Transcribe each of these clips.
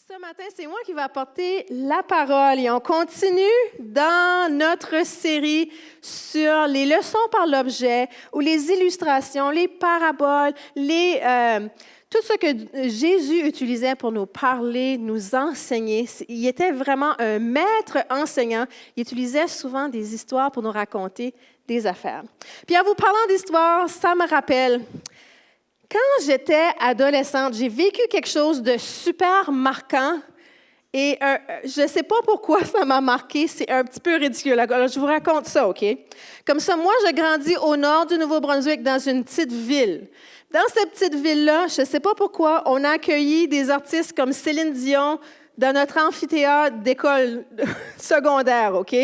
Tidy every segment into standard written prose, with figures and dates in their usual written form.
Ce matin, c'est moi qui vais apporter la parole et on continue dans notre série sur les leçons par l'objet ou les illustrations, les paraboles, tout ce que Jésus utilisait pour nous parler, nous enseigner. Il était vraiment un maître enseignant. Il utilisait souvent des histoires pour nous raconter des affaires. Puis en vous parlant d'histoires, ça me rappelle... Quand j'étais adolescente, j'ai vécu quelque chose de super marquant et je ne sais pas pourquoi ça m'a marqué, c'est un petit peu ridicule. Alors, je vous raconte ça, OK? Comme ça, moi, je grandis au nord du Nouveau-Brunswick dans une petite ville. Dans cette petite ville-là, je ne sais pas pourquoi, on a accueilli des artistes comme Céline Dion dans notre amphithéâtre d'école secondaire, OK?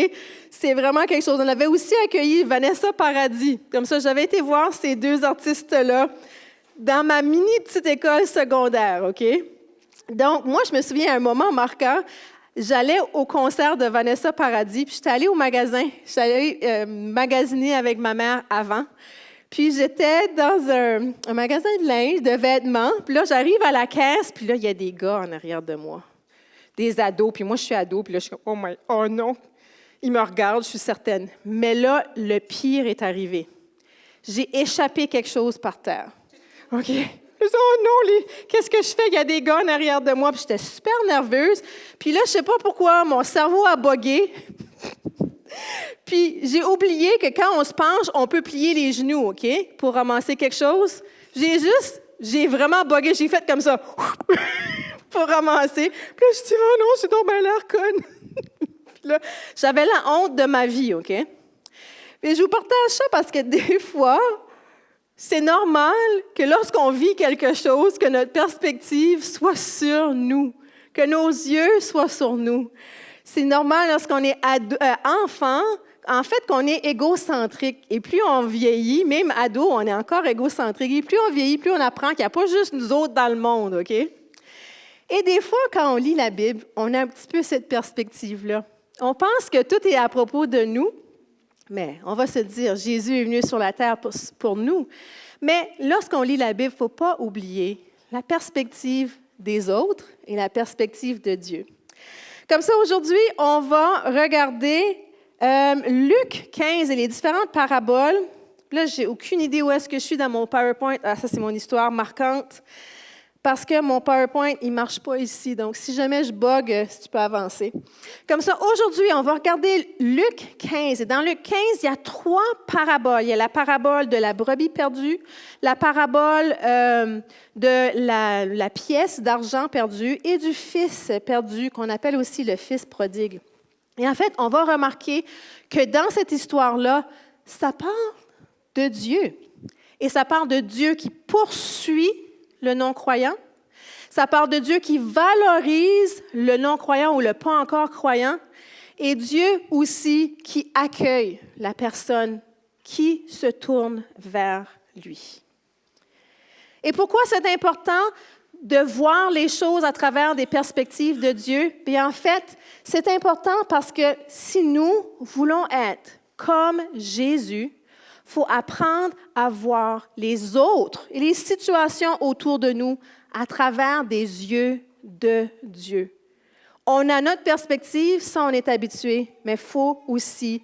C'est vraiment quelque chose. On avait aussi accueilli Vanessa Paradis. Comme ça, j'avais été voir ces deux artistes-là dans ma mini-petite école secondaire, OK? Donc, moi, je me souviens à un moment marquant, j'allais au concert de Vanessa Paradis, puis j'étais allée au magasin. J'étais allée magasiner avec ma mère avant. Puis j'étais dans un magasin de linge, de vêtements. Puis là, j'arrive à la caisse, puis là, il y a des gars en arrière de moi. Des ados, puis moi, je suis ado, puis là, je suis comme, oh non! Ils me regardent, je suis certaine. Mais là, le pire est arrivé. J'ai échappé quelque chose par terre. OK. Je dis, oh non, qu'est-ce que je fais? Il y a des gars en arrière de moi. Puis j'étais super nerveuse. Puis là, je ne sais pas pourquoi, mon cerveau a buggé. Puis j'ai oublié que quand on se penche, on peut plier les genoux, OK? Pour ramasser quelque chose. J'ai vraiment buggé. J'ai fait comme ça pour ramasser. Puis là, je dis, oh non, j'ai donc bien l'air conne. Puis là, j'avais la honte de ma vie, OK? Et je vous partage ça parce que des fois, c'est normal que lorsqu'on vit quelque chose, que notre perspective soit sur nous, que nos yeux soient sur nous. C'est normal lorsqu'on est enfant, en fait, qu'on est égocentrique. Et plus on vieillit, même ado, on est encore égocentrique. Et plus on vieillit, plus on apprend qu'il n'y a pas juste nous autres dans le monde, OK? Et des fois, quand on lit la Bible, on a un petit peu cette perspective-là. On pense que tout est à propos de nous. Mais on va se dire, Jésus est venu sur la terre pour nous. Mais lorsqu'on lit la Bible, il ne faut pas oublier la perspective des autres et la perspective de Dieu. Comme ça, aujourd'hui, on va regarder Luc 15 et les différentes paraboles. Là, je n'ai aucune idée où est-ce que je suis dans mon PowerPoint. Ah, ça, c'est mon histoire marquante. Parce que mon PowerPoint, il ne marche pas ici. Donc, si jamais je bug, si tu peux avancer. Comme ça, aujourd'hui, on va regarder Luc 15. Et dans Luc 15, il y a 3 paraboles. Il y a la parabole de la brebis perdue, la parabole de la pièce d'argent perdue et du fils perdu, qu'on appelle aussi le fils prodigue. Et en fait, on va remarquer que dans cette histoire-là, ça parle de Dieu. Et ça parle de Dieu qui poursuit le non-croyant. Ça parle de Dieu qui valorise le non-croyant ou le pas encore croyant. Et Dieu aussi qui accueille la personne qui se tourne vers lui. Et pourquoi c'est important de voir les choses à travers des perspectives de Dieu? Bien, en fait, c'est important parce que si nous voulons être comme Jésus, il faut apprendre à voir les autres et les situations autour de nous à travers des yeux de Dieu. On a notre perspective, ça on est habitué, mais il faut aussi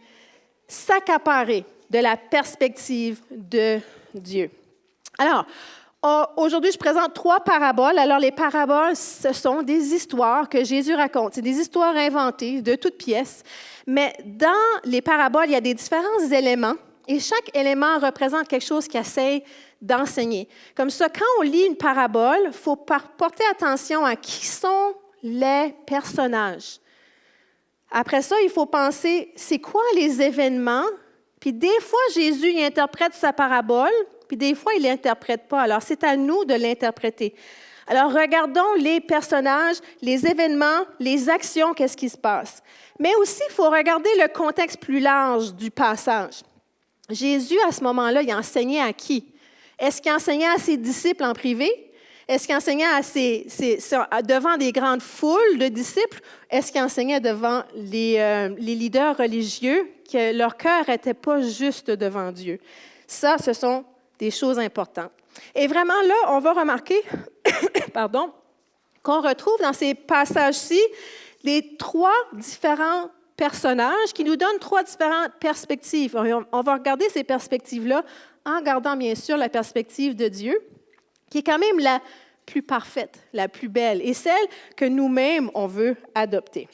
s'accaparer de la perspective de Dieu. Alors, aujourd'hui, je présente 3 paraboles. Alors, les paraboles, ce sont des histoires que Jésus raconte. C'est des histoires inventées de toutes pièces. Mais dans les paraboles, il y a des différents éléments. Et chaque élément représente quelque chose qu'il essaie d'enseigner. Comme ça, quand on lit une parabole, il faut porter attention à qui sont les personnages. Après ça, il faut penser, c'est quoi les événements? Puis des fois, Jésus il interprète sa parabole, puis des fois, il ne l'interprète pas. Alors, c'est à nous de l'interpréter. Alors, regardons les personnages, les événements, les actions, qu'est-ce qui se passe. Mais aussi, il faut regarder le contexte plus large du passage. Jésus, à ce moment-là, il enseignait à qui? Est-ce qu'il enseignait à ses disciples en privé? Est-ce qu'il enseignait devant des grandes foules de disciples? Est-ce qu'il enseignait devant les leaders religieux que leur cœur n'était pas juste devant Dieu? Ça, ce sont des choses importantes. Et vraiment, là, on va remarquer qu'on retrouve dans ces passages-ci les 3 différents personnages qui nous donnent 3 différentes perspectives. On va regarder ces perspectives-là en gardant bien sûr la perspective de Dieu, qui est quand même la plus parfaite, la plus belle, et celle que nous-mêmes, on veut adopter.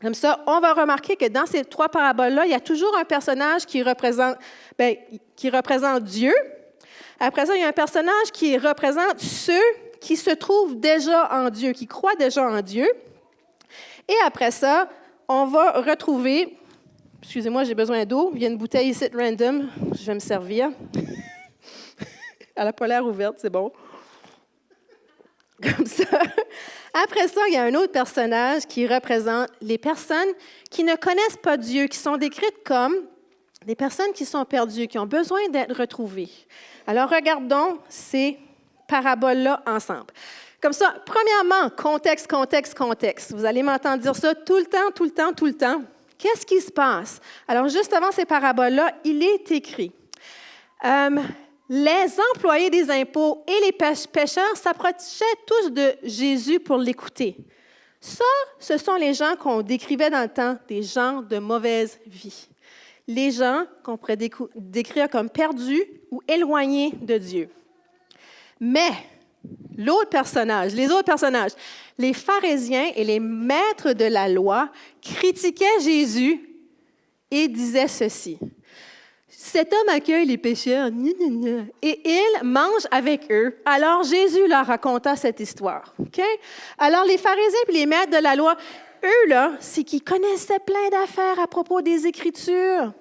Comme ça, on va remarquer que dans ces 3 paraboles-là, il y a toujours un personnage qui représente Dieu. Après ça, il y a un personnage qui représente ceux qui se trouvent déjà en Dieu, qui croient déjà en Dieu. Et après ça, on va retrouver, excusez-moi, j'ai besoin d'eau, il y a une bouteille ici random, je vais me servir. Elle n'a pas l'air ouverte, c'est bon. Comme ça. Après ça, il y a un autre personnage qui représente les personnes qui ne connaissent pas Dieu, qui sont décrites comme des personnes qui sont perdues, qui ont besoin d'être retrouvées. Alors, regardons ces paraboles-là ensemble. Comme ça, premièrement, contexte, contexte, contexte. Vous allez m'entendre dire ça tout le temps, tout le temps, tout le temps. Qu'est-ce qui se passe? Alors, juste avant ces paraboles-là, il est écrit les employés des impôts et les pécheurs s'approchaient tous de Jésus pour l'écouter. Ça, ce sont les gens qu'on décrivait dans le temps, des gens de mauvaise vie. Les gens qu'on pourrait décrire comme perdus ou éloignés de Dieu. Mais les autres personnages, les pharisiens et les maîtres de la loi critiquaient Jésus et disaient ceci. Cet homme accueille les pécheurs, et il mange avec eux. Alors Jésus leur raconta cette histoire. Okay? Alors les pharisiens et les maîtres de la loi, eux, là, c'est qu'ils connaissaient plein d'affaires à propos des Écritures,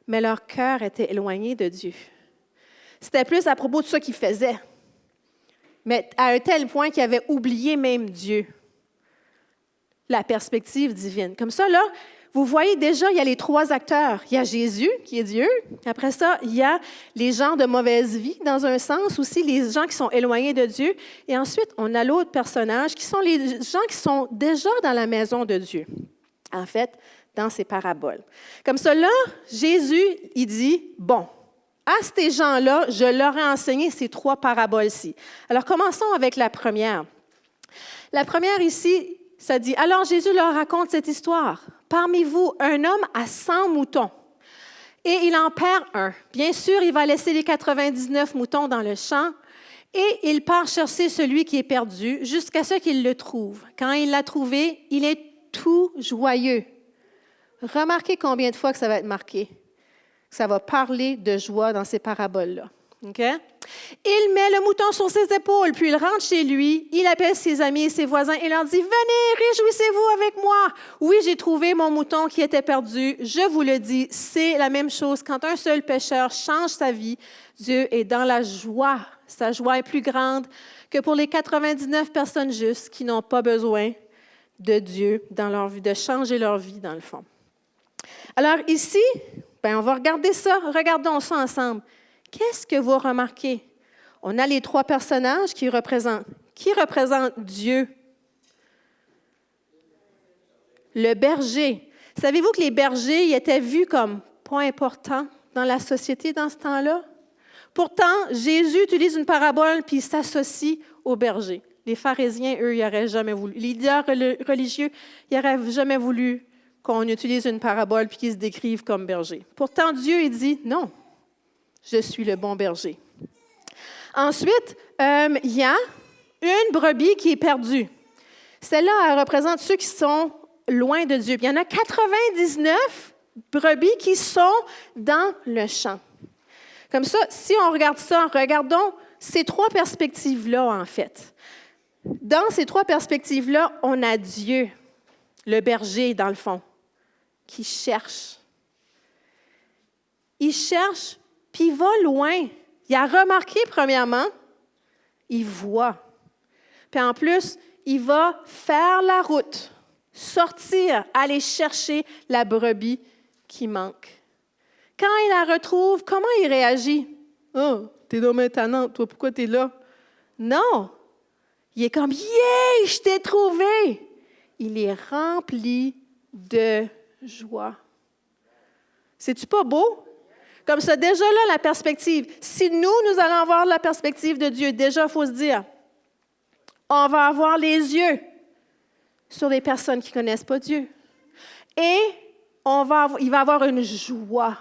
mais leur cœur était éloigné de Dieu. C'était plus à propos de ce qu'ils faisaient, mais à un tel point qu'ils avaient oublié même Dieu, la perspective divine. Comme ça, là, vous voyez déjà, il y a les 3 acteurs. Il y a Jésus, qui est Dieu. Après ça, il y a les gens de mauvaise vie, dans un sens aussi, les gens qui sont éloignés de Dieu. Et ensuite, on a l'autre personnage, qui sont les gens qui sont déjà dans la maison de Dieu. En fait, dans ces paraboles. Comme ça, là, Jésus, il dit, bon, à ces gens-là, je leur ai enseigné ces 3 paraboles-ci. Alors, commençons avec la première. La première ici, ça dit, alors Jésus leur raconte cette histoire. Parmi vous, un homme a 100 moutons et il en perd un. Bien sûr, il va laisser les 99 moutons dans le champ et il part chercher celui qui est perdu jusqu'à ce qu'il le trouve. Quand il l'a trouvé, il est tout joyeux. Remarquez combien de fois que ça va être marqué. Ça va parler de joie dans ces paraboles-là. Okay? Il met le mouton sur ses épaules, puis il rentre chez lui, il appelle ses amis et ses voisins et leur dit « Venez, réjouissez-vous avec moi! Oui, j'ai trouvé mon mouton qui était perdu. Je vous le dis, c'est la même chose. Quand un seul pécheur change sa vie, Dieu est dans la joie. Sa joie est plus grande que pour les 99 personnes justes qui n'ont pas besoin de Dieu dans leur vie, de changer leur vie dans le fond. » Alors ici, on va regarder ça, regardons ça ensemble. Qu'est-ce que vous remarquez? On a les 3 personnages qui représentent Dieu. Le berger. Savez-vous que les bergers ils étaient vus comme pas importants dans la société dans ce temps-là? Pourtant, Jésus utilise une parabole puis il s'associe aux bergers. Les pharisiens, eux, ils n'auraient jamais voulu. Les leaders religieux, ils n'auraient jamais voulu qu'on utilise une parabole puis qu'ils se décrivent comme bergers. Pourtant, Dieu, il dit non. Je suis le bon berger. Ensuite, il y a une brebis qui est perdue. Celle-là, elle représente ceux qui sont loin de Dieu. Puis il y en a 99 brebis qui sont dans le champ. Comme ça, si on regarde ça, regardons ces 3 perspectives-là, en fait. Dans ces 3 perspectives-là, on a Dieu, le berger, dans le fond, qui cherche. Il cherche. Puis il va loin. Il a remarqué, premièrement, il voit. Puis en plus, il va faire la route, sortir, aller chercher la brebis qui manque. Quand il la retrouve, comment il réagit? « Oh, t'es dommage tannante, toi, pourquoi t'es là? » Non! Il est comme « Yeah, je t'ai trouvé! » Il est rempli de joie. C'est-tu pas beau? Comme ça, déjà là, la perspective. Si nous allons avoir la perspective de Dieu, déjà, il faut se dire, On va avoir les yeux sur des personnes qui ne connaissent pas Dieu. Et il va y avoir une joie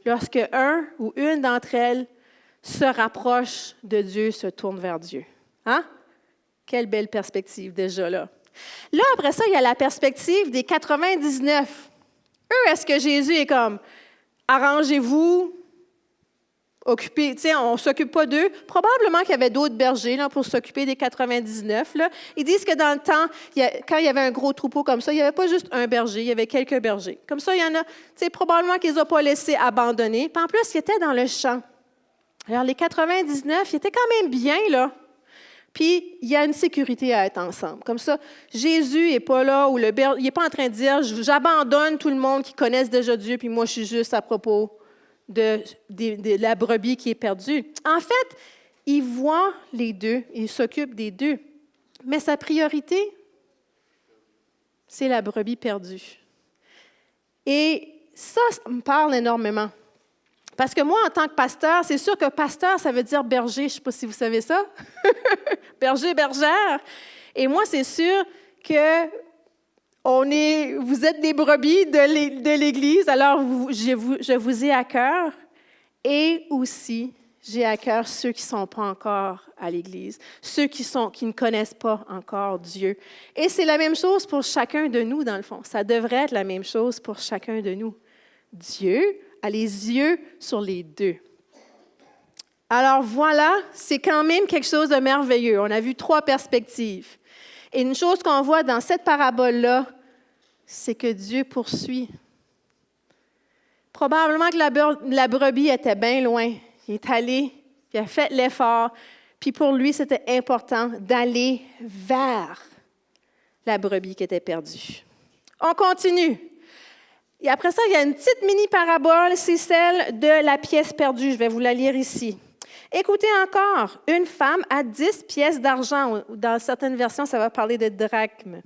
lorsque un ou une d'entre elles se rapproche de Dieu, se tourne vers Dieu. Hein? Quelle belle perspective déjà là. Là, après ça, il y a la perspective des 99. Eux, est-ce que Jésus est comme, arrangez-vous, occupez, on ne s'occupe pas d'eux. Probablement qu'il y avait d'autres bergers là, pour s'occuper des 99. Là. Ils disent que dans le temps, quand il y avait un gros troupeau comme ça, il n'y avait pas juste un berger, il y avait quelques bergers. Comme ça, il y en a, probablement qu'ils ne les ont pas laissés abandonner. Puis en plus, ils étaient dans le champ. Alors, les 99, ils étaient quand même bien, là. Puis, il y a une sécurité à être ensemble. Comme ça, Jésus n'est pas là, ou il n'est pas en train de dire, j'abandonne tout le monde qui connaisse déjà Dieu, puis moi, je suis juste à propos de la brebis qui est perdue. En fait, il voit les deux, il s'occupe des deux. Mais sa priorité, c'est la brebis perdue. Et ça me parle énormément. Parce que moi, en tant que pasteur, c'est sûr que pasteur, ça veut dire berger. Je ne sais pas si vous savez ça. Berger, bergère. Et moi, c'est sûr que vous êtes des brebis de l'Église, alors je vous ai à cœur. Et aussi, j'ai à cœur ceux qui ne sont pas encore à l'Église, ceux qui ne connaissent pas encore Dieu. Et c'est la même chose pour chacun de nous, dans le fond. Ça devrait être la même chose pour chacun de nous. Dieu a les yeux sur les deux. Alors voilà, c'est quand même quelque chose de merveilleux. On a vu 3 perspectives. Et une chose qu'on voit dans cette parabole-là, c'est que Dieu poursuit. Probablement que la brebis était bien loin. Il est allé, il a fait l'effort, puis pour lui, c'était important d'aller vers la brebis qui était perdue. On continue. Et après ça, il y a une petite mini-parabole, c'est celle de la pièce perdue. Je vais vous la lire ici. Écoutez encore, une femme a 10 pièces d'argent. Dans certaines versions, ça va parler de drachmes.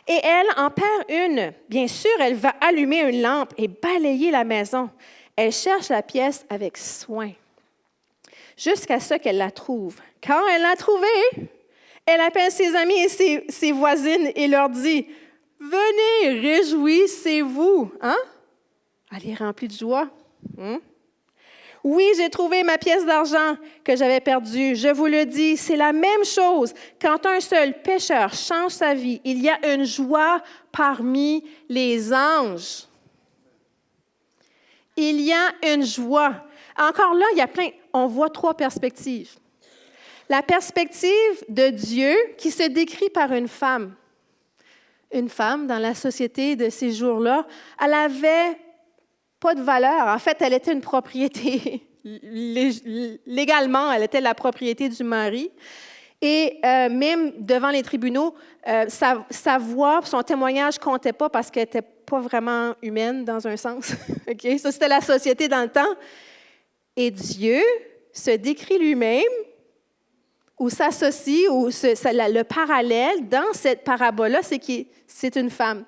Et elle en perd une. Bien sûr, elle va allumer une lampe et balayer la maison. Elle cherche la pièce avec soin, jusqu'à ce qu'elle la trouve. Quand elle l'a trouvée, elle appelle ses amis et ses voisines et leur dit: « Venez, réjouissez-vous. » Hein? Elle est remplie de joie. Oui, j'ai trouvé ma pièce d'argent que j'avais perdue. Je vous le dis, c'est la même chose. Quand un seul pécheur change sa vie, il y a une joie parmi les anges. Il y a une joie. Encore là, on voit 3 perspectives. La perspective de Dieu qui se décrit par une femme. Une femme, dans la société de ces jours-là, elle n'avait pas de valeur. En fait, elle était une propriété. Légalement, elle était la propriété du mari. Et même devant les tribunaux, sa voix, son témoignage ne comptait pas parce qu'elle n'était pas vraiment humaine dans un sens. Okay? Ça, c'était la société dans le temps. Et Dieu se décrit lui-même ou s'associe, ou le parallèle dans cette parabole-là, c'est que c'est une femme.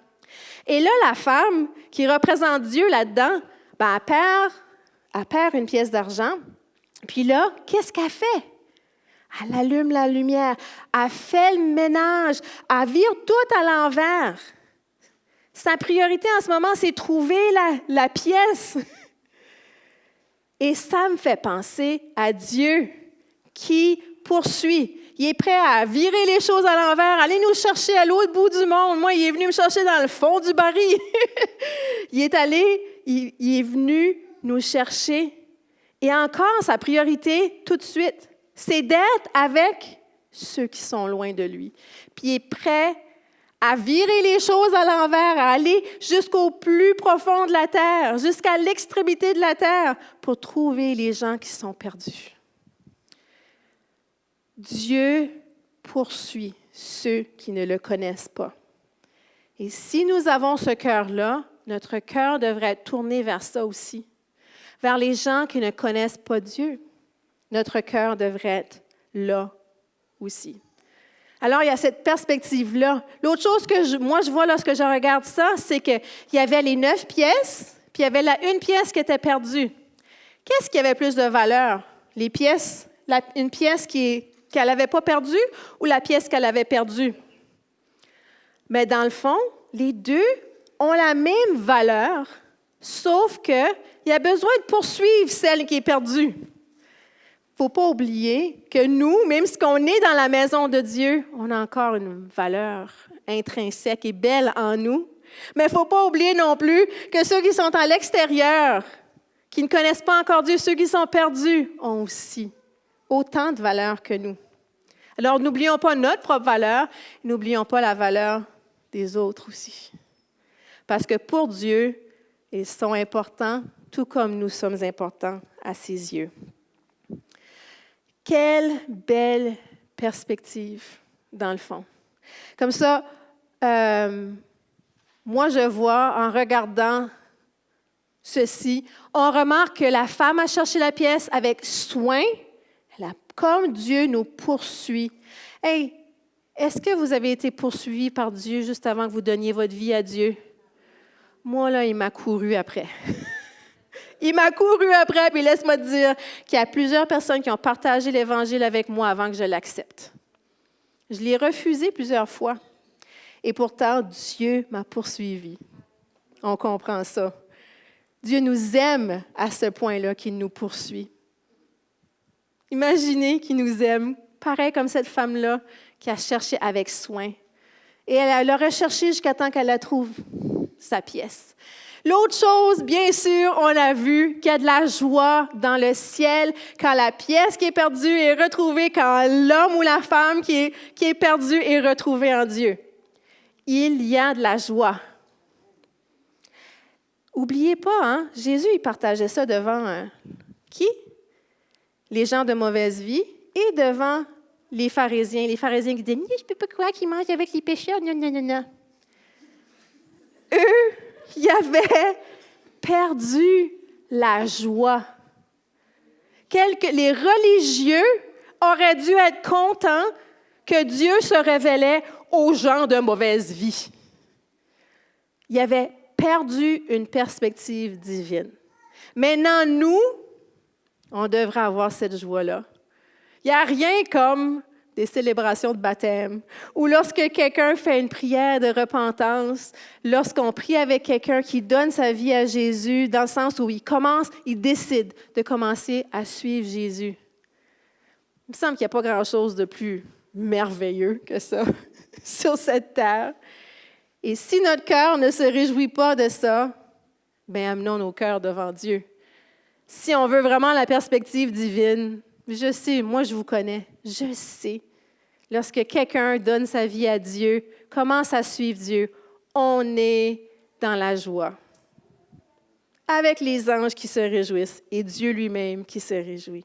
Et là, la femme qui représente Dieu là-dedans, elle perd une pièce d'argent. Puis là, qu'est-ce qu'elle fait? Elle allume la lumière, elle fait le ménage, elle vire tout à l'envers. Sa priorité en ce moment, c'est trouver la pièce. Et ça me fait penser à Dieu qui poursuit. Il est prêt à virer les choses à l'envers, aller nous chercher à l'autre bout du monde. Moi, il est venu me chercher dans le fond du baril. Il est venu nous chercher. Et encore, sa priorité, tout de suite, c'est d'être avec ceux qui sont loin de lui. Puis il est prêt à virer les choses à l'envers, à aller jusqu'au plus profond de la terre, jusqu'à l'extrémité de la terre, pour trouver les gens qui sont perdus. Dieu poursuit ceux qui ne le connaissent pas. Et si nous avons ce cœur-là, notre cœur devrait être tourné vers ça aussi, vers les gens qui ne connaissent pas Dieu. Notre cœur devrait être là aussi. Alors, il y a cette perspective-là. L'autre chose que moi, je vois lorsque je regarde ça, c'est qu'il y avait les 9 pièces, puis il y avait une pièce qui était perdue. Qu'est-ce qui avait plus de valeur? Les pièces, une pièce qui est qu'elle n'avait pas perdu ou la pièce qu'elle avait perdue? Mais dans le fond, les deux ont la même valeur, sauf qu'il y a besoin de poursuivre celle qui est perdue. Il ne faut pas oublier que nous, même si on est dans la maison de Dieu, on a encore une valeur intrinsèque et belle en nous. Mais il ne faut pas oublier non plus que ceux qui sont à l'extérieur, qui ne connaissent pas encore Dieu, ceux qui sont perdus, ont aussi autant de valeur que nous. Alors, n'oublions pas notre propre valeur, n'oublions pas la valeur des autres aussi. Parce que pour Dieu, ils sont importants, tout comme nous sommes importants à ses yeux. Quelle belle perspective, dans le fond. Comme ça, moi, je vois, en regardant ceci, on remarque que la femme a cherché la pièce avec soin, comme Dieu nous poursuit. Hey, est-ce que vous avez été poursuivi par Dieu juste avant que vous donniez votre vie à Dieu? Moi, là, il m'a couru après. Il m'a couru après, puis laisse-moi te dire qu'il y a plusieurs personnes qui ont partagé l'Évangile avec moi avant que je l'accepte. Je l'ai refusé plusieurs fois. Et pourtant, Dieu m'a poursuivi. On comprend ça. Dieu nous aime à ce point-là qu'il nous poursuit. Imaginez qu'il nous aime, pareil comme cette femme-là qui a cherché avec soin. Et elle a recherché jusqu'à temps qu'elle la trouve, sa pièce. L'autre chose, bien sûr, on a vu qu'il y a de la joie dans le ciel quand la pièce qui est perdue est retrouvée, quand l'homme ou la femme qui est perdu est retrouvé en Dieu. Il y a de la joie. N'oubliez pas, Jésus, il partageait ça devant qui? Les gens de mauvaise vie et devant les pharisiens. Les pharisiens qui disaient, « Je ne peux pas croire qu'ils mangent avec les pécheurs, non, non, non, non. » Eux, ils avaient perdu la joie. Les religieux auraient dû être contents que Dieu se révélait aux gens de mauvaise vie. Ils avaient perdu une perspective divine. Maintenant, nous, on devrait avoir cette joie-là. Il n'y a rien comme des célébrations de baptême ou lorsque quelqu'un fait une prière de repentance, lorsqu'on prie avec quelqu'un qui donne sa vie à Jésus, dans le sens où il décide de commencer à suivre Jésus. Il me semble qu'il n'y a pas grand-chose de plus merveilleux que ça sur cette terre. Et si notre cœur ne se réjouit pas de ça, bien, amenons nos cœurs devant Dieu. Si on veut vraiment la perspective divine, je sais, moi je vous connais, je sais, lorsque quelqu'un donne sa vie à Dieu, commence à suivre Dieu, on est dans la joie. Avec les anges qui se réjouissent et Dieu lui-même qui se réjouit.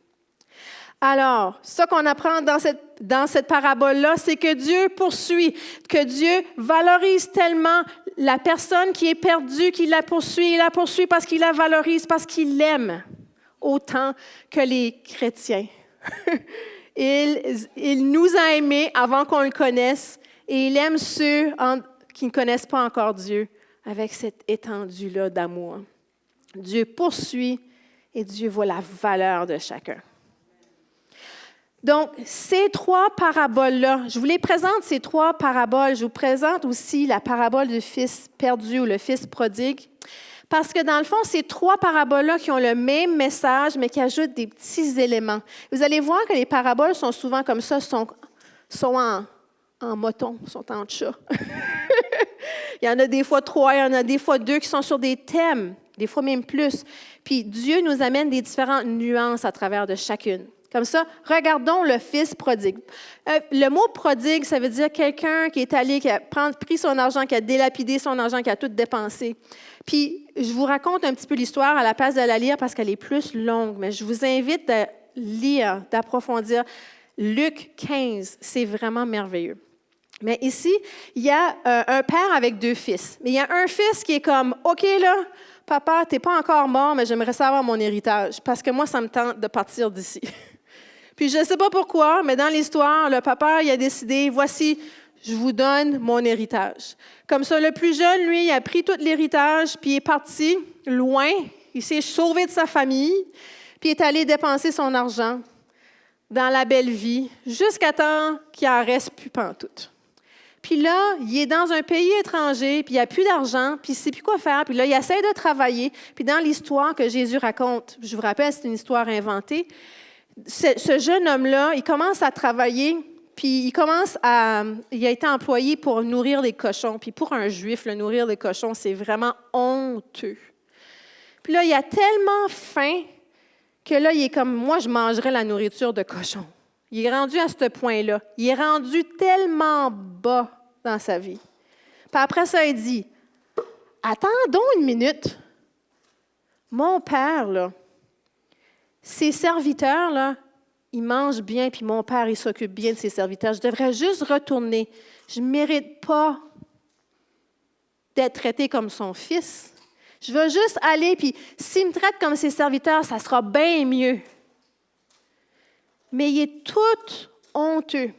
Alors, ce qu'on apprend dans cette parabole-là, c'est que Dieu poursuit, que Dieu valorise tellement la personne qui est perdue, qu'il la poursuit. Il la poursuit parce qu'il la valorise, parce qu'il l'aime autant que les chrétiens. Il nous a aimés avant qu'on le connaisse et il aime ceux qui ne connaissent pas encore Dieu avec cette étendue-là d'amour. Dieu poursuit et Dieu voit la valeur de chacun. Donc, ces trois paraboles-là, je vous les présente, ces trois paraboles. Je vous présente aussi la parabole du fils perdu ou le fils prodigue. Parce que dans le fond, ces trois paraboles-là qui ont le même message, mais qui ajoutent des petits éléments. Vous allez voir que les paraboles sont souvent comme ça, sont en moton, sont en chat. Il y en a des fois 3, il y en a des fois 2 qui sont sur des thèmes, des fois même plus. Puis Dieu nous amène des différentes nuances à travers de chacune. Comme ça, regardons le fils prodigue. Le mot prodigue, ça veut dire quelqu'un qui est allé, qui a pris son argent, qui a délapidé son argent, qui a tout dépensé. Puis, je vous raconte un petit peu l'histoire à la place de la lire parce qu'elle est plus longue, mais je vous invite à lire, d'approfondir. Luc 15, c'est vraiment merveilleux. Mais ici, il y a un père avec 2 fils. Mais il y a un fils qui est comme, OK là, papa, t'es pas encore mort, mais j'aimerais savoir mon héritage parce que moi, ça me tente de partir d'ici. Puis je ne sais pas pourquoi, mais dans l'histoire, le papa, il a décidé, voici, je vous donne mon héritage. Comme ça, le plus jeune, lui, il a pris tout l'héritage, puis il est parti loin. Il s'est sauvé de sa famille, puis il est allé dépenser son argent dans la belle vie jusqu'à temps qu'il en reste plus pantoute. Puis là, il est dans un pays étranger, puis il n'y a plus d'argent, puis il ne sait plus quoi faire. Puis là, il essaie de travailler. Puis dans l'histoire que Jésus raconte, je vous rappelle, c'est une histoire inventée, ce jeune homme-là, il commence à travailler, puis il a été employé pour nourrir les cochons. Puis pour un Juif, le nourrir les cochons, c'est vraiment honteux. Puis là, il a tellement faim que là, il est comme, moi, je mangerais la nourriture de cochon. Il est rendu à ce point-là. Il est rendu tellement bas dans sa vie. Puis après ça, il dit, attendons une minute. Mon père, là, ses serviteurs, là, ils mangent bien, puis mon père, il s'occupe bien de ses serviteurs. Je devrais juste retourner. Je ne mérite pas d'être traité comme son fils. Je veux juste aller, puis s'il me traite comme ses serviteurs, ça sera bien mieux. Mais il est tout honteux.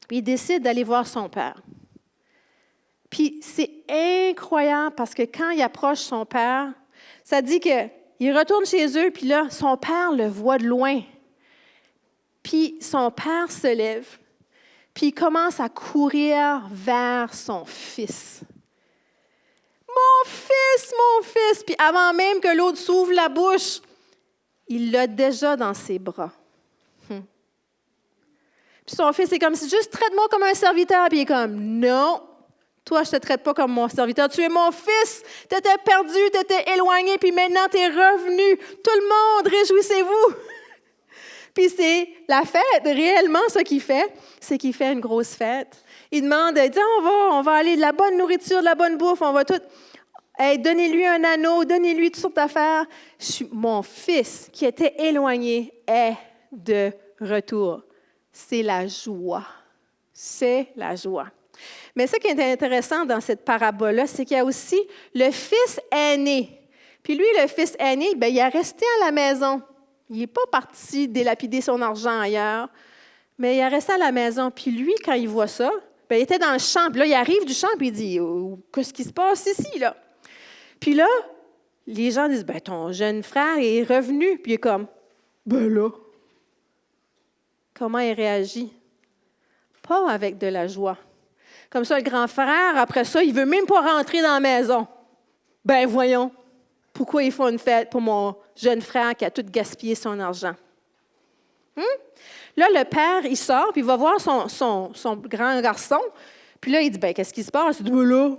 Puis il décide d'aller voir son père. Puis c'est incroyable parce que quand il approche son père, ça dit qu'il retourne chez eux, puis là, son père le voit de loin. Puis son père se lève, puis il commence à courir vers son fils. Mon fils, mon fils! Puis avant même que l'autre s'ouvre la bouche, il l'a déjà dans ses bras. Puis son fils est comme, juste traite-moi comme un serviteur. Puis il est comme, non, toi, je ne te traite pas comme mon serviteur. Tu es mon fils. Tu étais perdu, tu étais éloigné, puis maintenant tu es revenu. Tout le monde, réjouissez-vous. Puis c'est la fête. Réellement, ce qu'il fait, c'est qu'il fait une grosse fête. Il demande, il dit, on va aller de la bonne nourriture, de la bonne bouffe, on va tout. Hey, donnez-lui un anneau, donnez-lui toutes sortes d'affaires. Mon fils, qui était éloigné, est de retour. C'est la joie. C'est la joie. Mais ce qui est intéressant dans cette parabole-là, c'est qu'il y a aussi le fils aîné. Puis lui, le fils aîné, bien, il est resté à la maison. Il n'est pas parti dilapider son argent ailleurs, mais il est resté à la maison. Puis lui, quand il voit ça, bien, il était dans le champ. Puis là, il arrive du champ, puis il dit, oh, qu'est-ce qui se passe ici, là? Puis là, les gens disent, bien, ton jeune frère est revenu. Puis il est comme, ben là. Comment il réagit? Pas avec de la joie. Comme ça, le grand frère, après ça, il ne veut même pas rentrer dans la maison. Ben voyons, pourquoi ils font une fête pour mon jeune frère qui a tout gaspillé son argent? Là, le père, il sort, puis il va voir son grand garçon. Puis là, il dit, ben qu'est-ce qui se passe? Il dit, ben là,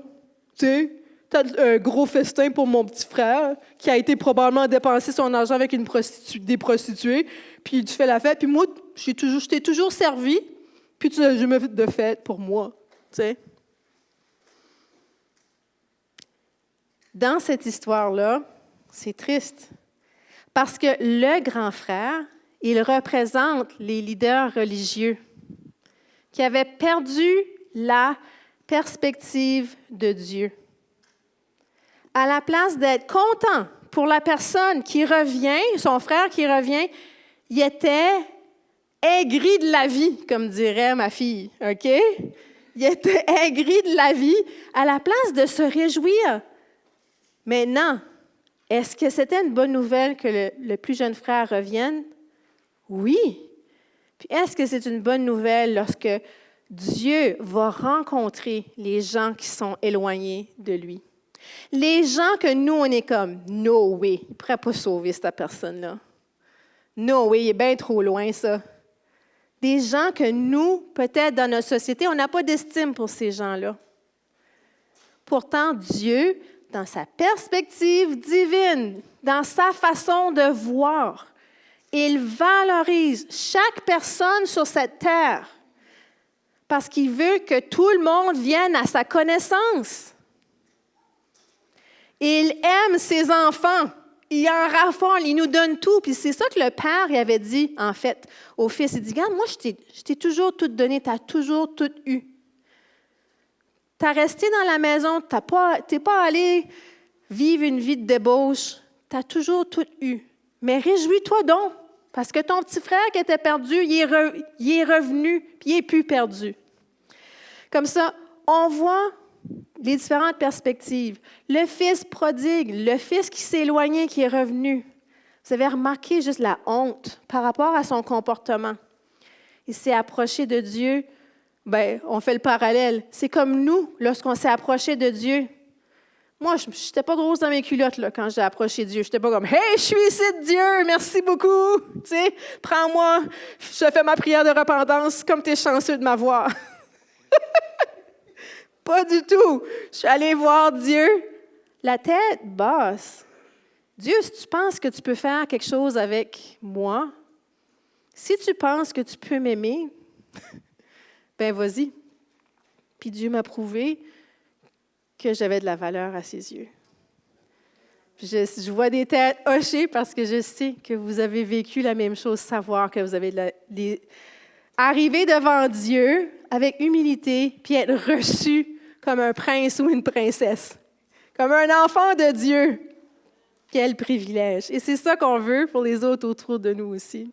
tu sais, t'as un gros festin pour mon petit frère qui a été probablement dépensé son argent avec des prostituées, puis tu fais la fête, puis moi, je t'ai toujours servi, puis tu n'as jamais fait de fête pour moi, tu sais. Dans cette histoire-là, c'est triste, parce que le grand frère, il représente les leaders religieux qui avaient perdu la perspective de Dieu. À la place d'être content pour la personne qui revient, son frère qui revient, il était aigri de la vie, comme dirait ma fille, OK? Il était aigri de la vie à la place de se réjouir. Maintenant, est-ce que c'était une bonne nouvelle que le plus jeune frère revienne? Oui. Puis est-ce que c'est une bonne nouvelle lorsque Dieu va rencontrer les gens qui sont éloignés de lui? Les gens que nous, on est comme, no way, il ne pourrait pas sauver cette personne-là. No way, il est bien trop loin, ça. Des gens que nous, peut-être dans notre société, on n'a pas d'estime pour ces gens-là. Pourtant, Dieu, dans sa perspective divine, dans sa façon de voir, il valorise chaque personne sur cette terre parce qu'il veut que tout le monde vienne à sa connaissance. Il aime ses enfants. Il en raffole, il nous donne tout. Puis c'est ça que le père il avait dit, en fait, au fils. Il dit, regarde, moi, je t'ai toujours tout donné, tu as toujours tout eu. Tu as resté dans la maison, tu n'es pas allé vivre une vie de débauche. Tu as toujours tout eu. Mais réjouis-toi donc, parce que ton petit frère qui était perdu, il est revenu, puis il n'est plus perdu. Comme ça, on voit les différentes perspectives. Le fils prodigue, le fils qui s'est éloigné, qui est revenu. Vous avez remarqué juste la honte par rapport à son comportement. Il s'est approché de Dieu. Bien, on fait le parallèle. C'est comme nous, lorsqu'on s'est approché de Dieu. Moi, je n'étais pas grosse dans mes culottes là, quand j'ai approché Dieu. Je n'étais pas comme « Hey, je suis ici, Dieu, merci beaucoup. Tu sais, prends-moi, je fais ma prière de repentance comme tu es chanceux de m'avoir. » Pas du tout. Je suis allée voir Dieu, la tête basse. Dieu, si tu penses que tu peux faire quelque chose avec moi, si tu penses que tu peux m'aimer, ben vas-y. Puis Dieu m'a prouvé que j'avais de la valeur à ses yeux. Je vois des têtes hochées parce que je sais que vous avez vécu la même chose, savoir que vous avez arriver devant Dieu avec humilité, puis être reçu comme un prince ou une princesse, comme un enfant de Dieu. Quel privilège! Et c'est ça qu'on veut pour les autres autour de nous aussi.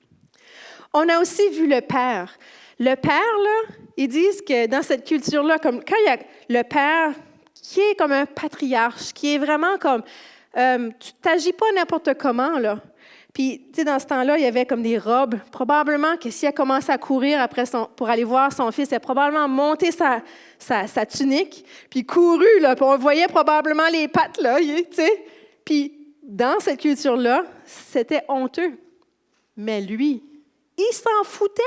On a aussi vu le Père. Le Père, là, ils disent que dans cette culture-là, comme quand il y a le Père qui est comme un patriarche, qui est vraiment comme, tu t'agis pas n'importe comment, là. Puis, tu sais, dans ce temps-là, il y avait comme des robes. Probablement que si elle commençait à courir pour aller voir son fils, elle a probablement monté sa tunique, puis couru, là, puis on voyait probablement les pattes, là, tu sais. Puis, dans cette culture-là, c'était honteux. Mais lui, il s'en foutait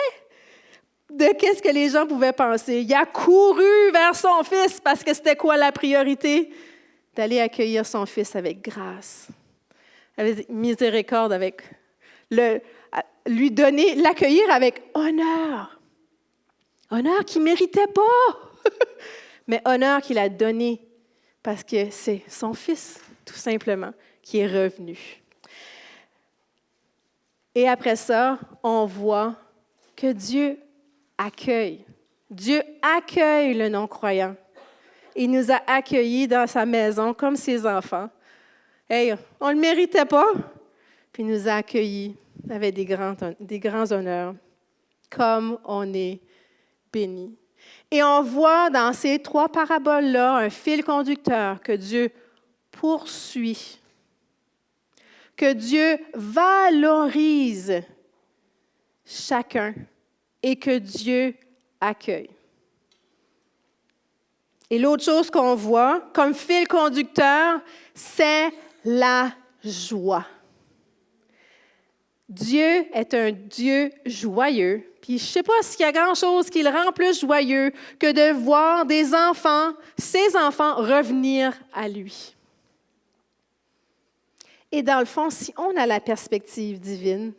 de qu'est-ce que les gens pouvaient penser. Il a couru vers son fils parce que c'était quoi la priorité? D'aller accueillir son fils avec grâce, avec miséricorde, lui donner, l'accueillir avec honneur. Honneur qu'il ne méritait pas, mais honneur qu'il a donné parce que c'est son fils, tout simplement, qui est revenu. Et après ça, on voit que Dieu accueille. Dieu accueille le non-croyant. Il nous a accueillis dans sa maison comme ses enfants. Hey, on ne le méritait pas, puis il nous a accueillis avec des grands honneurs, comme on est bénis. Et on voit dans ces 3 paraboles-là un fil conducteur que Dieu poursuit, que Dieu valorise chacun et que Dieu accueille. Et l'autre chose qu'on voit comme fil conducteur, c'est la joie. Dieu est un Dieu joyeux. Puis je ne sais pas s'il y a grand-chose qui le rend plus joyeux que de voir des enfants, ses enfants, revenir à lui. Et dans le fond, si on a la perspective divine,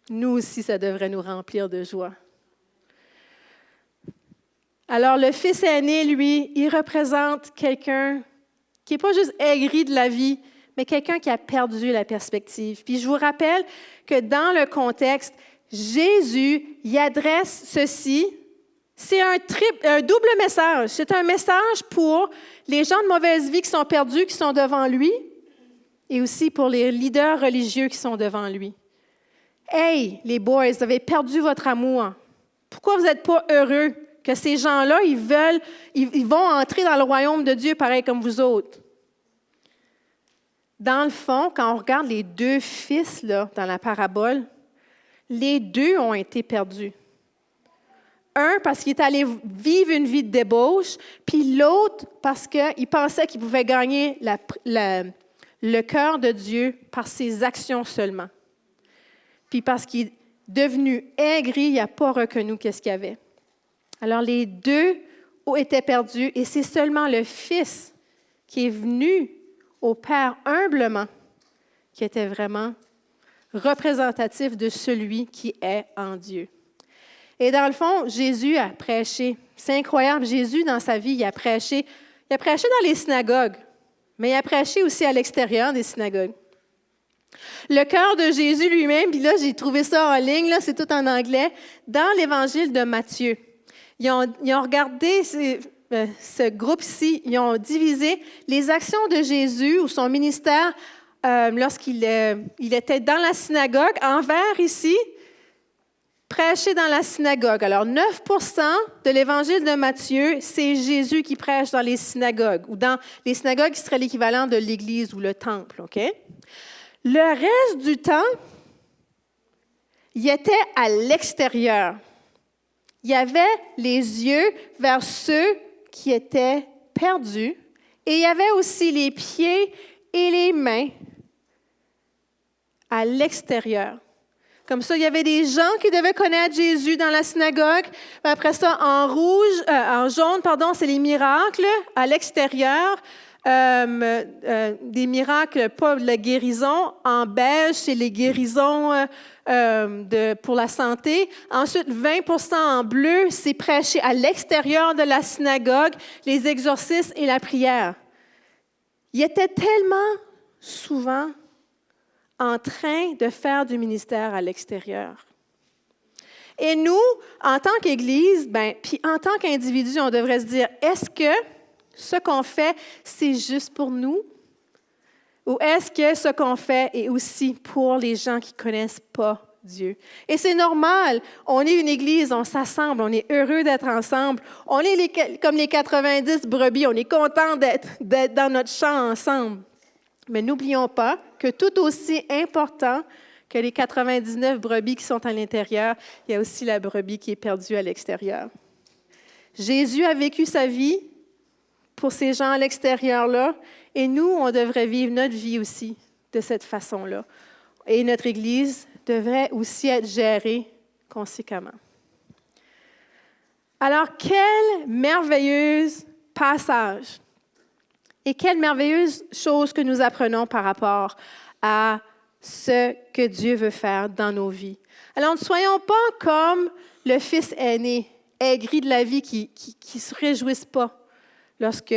nous aussi, ça devrait nous remplir de joie. Alors, le fils aîné, lui, il représente quelqu'un qui n'est pas juste aigri de la vie, mais quelqu'un qui a perdu la perspective. Puis je vous rappelle que dans le contexte, Jésus y adresse ceci. C'est un double message. C'est un message pour les gens de mauvaise vie qui sont perdus, qui sont devant lui, et aussi pour les leaders religieux qui sont devant lui. Hey, les boys, vous avez perdu votre amour. Pourquoi vous n'êtes pas heureux que ces gens-là, ils vont entrer dans le royaume de Dieu pareil comme vous autres? Dans le fond, quand on regarde les 2 fils là, dans la parabole, les 2 ont été perdus. Un parce qu'il est allé vivre une vie de débauche, puis l'autre parce qu'il pensait qu'il pouvait gagner le cœur de Dieu par ses actions seulement. Puis parce qu'il est devenu aigri, il n'a pas reconnu qu'est-ce qu'il y avait. Alors les 2 étaient perdus et c'est seulement le Fils qui est venu au Père humblement qui était vraiment représentatif de celui qui est en Dieu. Et dans le fond, Jésus a prêché. C'est incroyable, Jésus, dans sa vie, il a prêché dans les synagogues, mais il a prêché aussi à l'extérieur des synagogues. Le cœur de Jésus lui-même, puis là, j'ai trouvé ça en ligne, là, c'est tout en anglais, dans l'Évangile de Matthieu. Ils ont regardé ce groupe-ci, ils ont divisé les actions de Jésus ou son ministère lorsqu'il était dans la synagogue, en vert ici, prêcher dans la synagogue. Alors, 9% de l'Évangile de Matthieu, c'est Jésus qui prêche dans les synagogues, ou dans les synagogues qui seraient l'équivalent de l'Église ou le temple, OK? Le reste du temps, il était à l'extérieur. Il y avait les yeux vers ceux qui étaient perdus et il y avait aussi les pieds et les mains à l'extérieur. Comme ça, il y avait des gens qui devaient connaître Jésus dans la synagogue. Après ça, en jaune, c'est les miracles à l'extérieur. Des miracles, pas de la guérison. En beige, c'est les guérisons pour la santé. Ensuite, 20% en bleu, c'est prêché à l'extérieur de la synagogue, les exorcismes et la prière. Il était tellement souvent en train de faire du ministère à l'extérieur. Et nous, en tant qu'Église, puis en tant qu'individu, on devrait se dire, est-ce que ce qu'on fait, c'est juste pour nous? Ou est-ce que ce qu'on fait est aussi pour les gens qui ne connaissent pas Dieu? Et c'est normal. On est une Église, on s'assemble, on est heureux d'être ensemble. On est comme les 90 brebis, on est content d'être dans notre champ ensemble. Mais n'oublions pas que tout aussi important que les 99 brebis qui sont à l'intérieur, il y a aussi la brebis qui est perdue à l'extérieur. Jésus a vécu sa vie pour ces gens à l'extérieur-là, et nous, on devrait vivre notre vie aussi de cette façon-là. Et notre Église devrait aussi être gérée conséquemment. Alors, quel merveilleux passage! Et quelle merveilleuse chose que nous apprenons par rapport à ce que Dieu veut faire dans nos vies. Alors, ne soyons pas comme le fils aîné, aigri de la vie, qui ne se réjouisse pas lorsque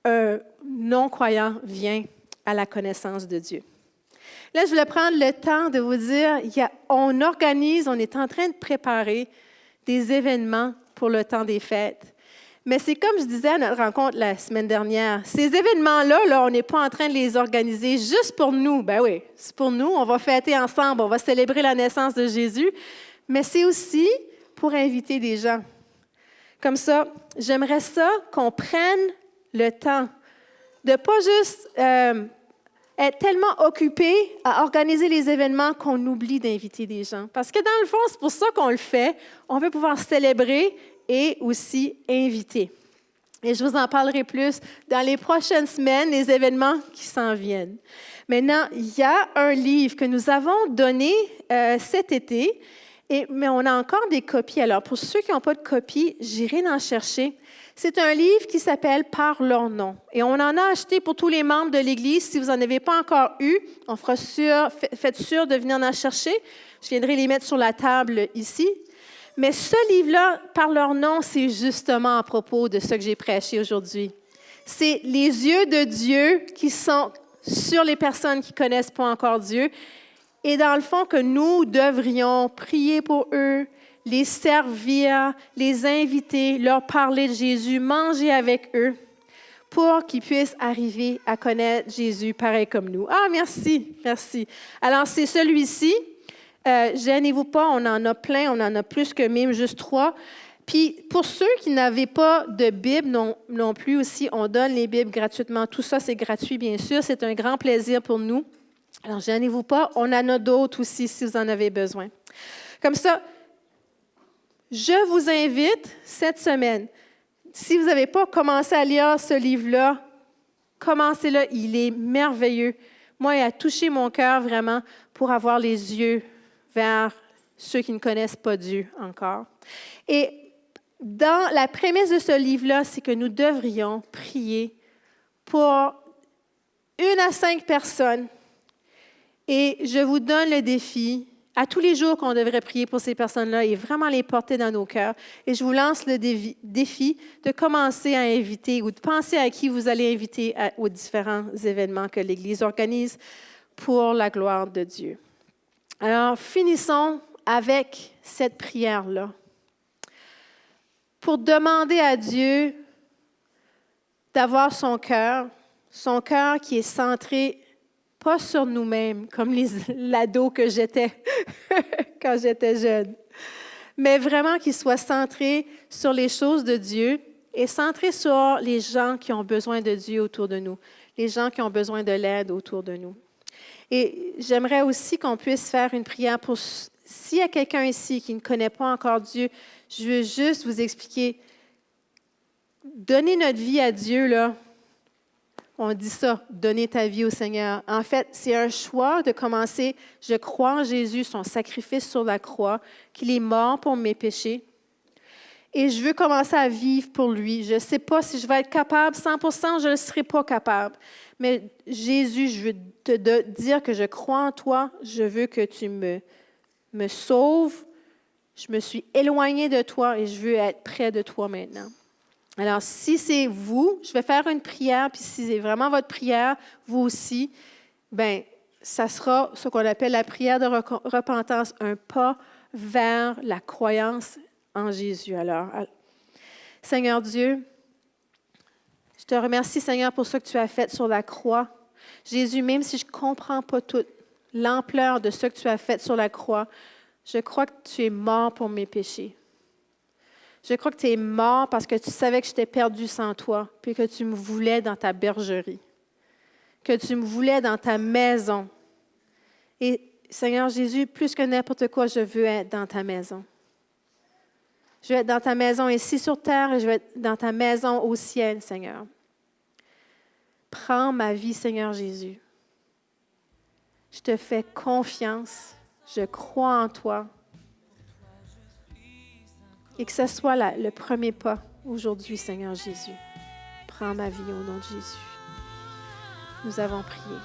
un non-croyant vient à la connaissance de Dieu. Là, je voulais prendre le temps de vous dire, on est en train de préparer des événements pour le temps des fêtes. Mais c'est comme je disais à notre rencontre la semaine dernière, ces événements-là, on n'est pas en train de les organiser juste pour nous. Ben oui, c'est pour nous, on va fêter ensemble, on va célébrer la naissance de Jésus, mais c'est aussi pour inviter des gens. Comme ça, j'aimerais ça qu'on prenne le temps de pas juste être tellement occupé à organiser les événements qu'on oublie d'inviter des gens. Parce que dans le fond, c'est pour ça qu'on le fait. On veut pouvoir célébrer et aussi inviter. Et je vous en parlerai plus dans les prochaines semaines, les événements qui s'en viennent. Maintenant, il y a un livre que nous avons donné cet été, mais on a encore des copies. Alors, pour ceux qui n'ont pas de copies, j'irai en chercher. C'est un livre qui s'appelle « Par leur nom ». Et on en a acheté pour tous les membres de l'Église. Si vous n'en avez pas encore eu, faites sûr de venir en chercher. Je viendrai les mettre sur la table ici. Mais ce livre-là, « Par leur nom », c'est justement à propos de ce que j'ai prêché aujourd'hui. C'est les yeux de Dieu qui sont sur les personnes qui ne connaissent pas encore Dieu. Et dans le fond, que nous devrions prier pour eux, les servir, les inviter, leur parler de Jésus, manger avec eux, pour qu'ils puissent arriver à connaître Jésus pareil comme nous. Ah, merci, merci. Alors, c'est celui-ci. Gênez-vous pas, on en a plein, on en a plus que même juste 3. Puis, pour ceux qui n'avaient pas de Bible non plus aussi, on donne les Bibles gratuitement. Tout ça, c'est gratuit, bien sûr. C'est un grand plaisir pour nous. Alors, gênez-vous pas, on en a d'autres aussi si vous en avez besoin. Comme ça, je vous invite cette semaine, si vous n'avez pas commencé à lire ce livre-là, commencez-le, il est merveilleux. Moi, il a touché mon cœur vraiment pour avoir les yeux vers ceux qui ne connaissent pas Dieu encore. Et dans la prémisse de ce livre-là, c'est que nous devrions prier pour 1 à 5 personnes. Et je vous donne le défi, à tous les jours qu'on devrait prier pour ces personnes-là et vraiment les porter dans nos cœurs. Et je vous lance le défi de commencer à inviter ou de penser à qui vous allez inviter aux différents événements que l'Église organise pour la gloire de Dieu. Alors, finissons avec cette prière-là pour demander à Dieu d'avoir son cœur qui est centré pas sur nous-mêmes, comme l'ado que j'étais quand j'étais jeune, mais vraiment qu'il soit centré sur les choses de Dieu et centré sur les gens qui ont besoin de Dieu autour de nous, les gens qui ont besoin de l'aide autour de nous. Et j'aimerais aussi qu'on puisse faire une prière pour... S'il y a quelqu'un ici qui ne connaît pas encore Dieu, je veux juste vous expliquer. Donner notre vie à Dieu, là, on dit ça, donner ta vie au Seigneur. En fait, c'est un choix de commencer. Je crois en Jésus, son sacrifice sur la croix, qu'il est mort pour mes péchés. Et je veux commencer à vivre pour lui. Je ne sais pas si je vais être capable, 100%, je ne serai pas capable. Mais Jésus, je veux te dire que je crois en toi. Je veux que tu me sauves. Je me suis éloignée de toi et je veux être près de toi maintenant. Alors, si c'est vous, je vais faire une prière, puis si c'est vraiment votre prière, vous aussi, bien, ça sera ce qu'on appelle la prière de repentance, un pas vers la croyance en Jésus. Alors, Seigneur Dieu, je te remercie, Seigneur, pour ce que tu as fait sur la croix. Jésus, même si je ne comprends pas toute l'ampleur de ce que tu as fait sur la croix, je crois que tu es mort pour mes péchés. Je crois que tu es mort parce que tu savais que j'étais perdu sans toi, puis que tu me voulais dans ta bergerie, que tu me voulais dans ta maison. Et Seigneur Jésus, plus que n'importe quoi, je veux être dans ta maison. Je veux être dans ta maison ici sur terre et je veux être dans ta maison au ciel, Seigneur. Prends ma vie, Seigneur Jésus. Je te fais confiance. Je crois en toi. Et que ce soit le premier pas aujourd'hui, Seigneur Jésus. Prends ma vie au nom de Jésus. Nous avons prié.